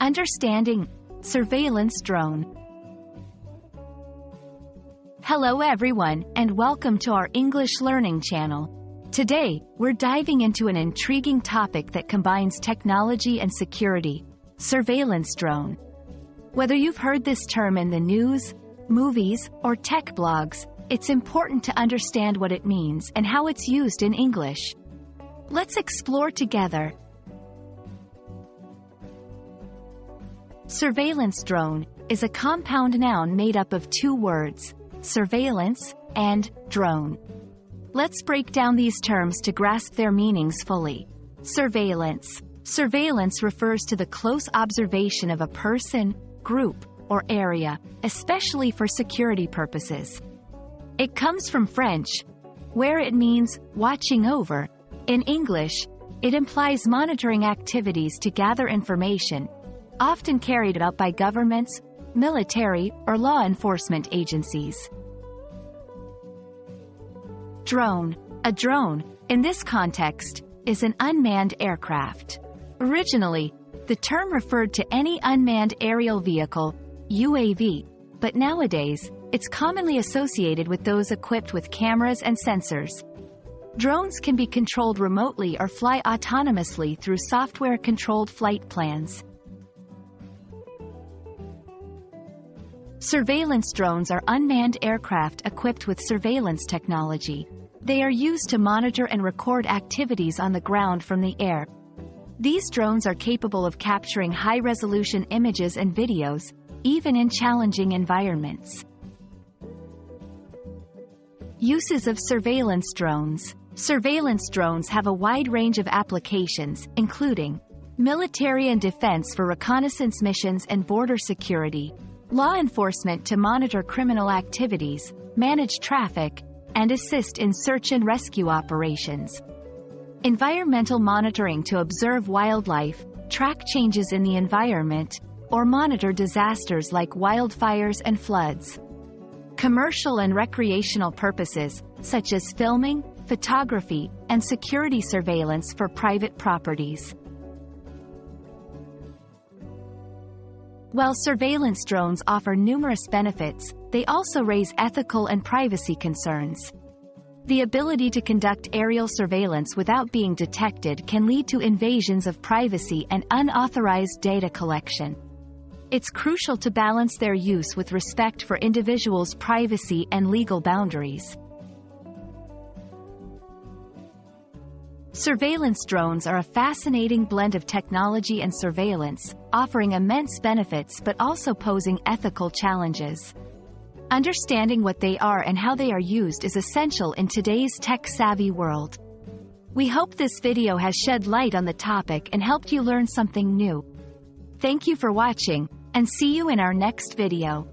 Understanding surveillance drone. Hello everyone, and welcome to our English learning channel. Today, we're diving into an intriguing topic that combines technology and security: surveillance drone. Whether you've heard this term in the news, movies, or tech blogs, it's important to understand what it means and how it's used in English. Let's explore together. Surveillance drone is a compound noun made up of two words, surveillance and drone. Let's break down these terms to grasp their meanings fully. Surveillance. Surveillance refers to the close observation of a person, group, or area, especially for security purposes. It comes from French, where it means watching over. In English, it implies monitoring activities to gather information, often carried out by governments, military, or law enforcement agencies. Drone. A drone, in this context, is an unmanned aircraft. Originally, the term referred to any unmanned aerial vehicle, UAV, but nowadays, it's commonly associated with those equipped with cameras and sensors. Drones can be controlled remotely or fly autonomously through software-controlled flight plans. Surveillance drones are unmanned aircraft equipped with surveillance technology. They are used to monitor and record activities on the ground from the air. These drones are capable of capturing high-resolution images and videos, even in challenging environments. Uses of surveillance drones. Surveillance drones have a wide range of applications, including military and defense for reconnaissance missions and border security, law enforcement to monitor criminal activities, manage traffic, and assist in search and rescue operations. Environmental monitoring to observe wildlife, track changes in the environment, or monitor disasters like wildfires and floods. Commercial and recreational purposes, such as filming, photography, and security surveillance for private properties. While surveillance drones offer numerous benefits, they also raise ethical and privacy concerns. The ability to conduct aerial surveillance without being detected can lead to invasions of privacy and unauthorized data collection. It's crucial to balance their use with respect for individuals' privacy and legal boundaries. Surveillance drones are a fascinating blend of technology and surveillance, offering immense benefits but also posing ethical challenges. Understanding what they are and how they are used is essential in today's tech-savvy world. We hope this video has shed light on the topic and helped you learn something new. Thank you for watching, and see you in our next video.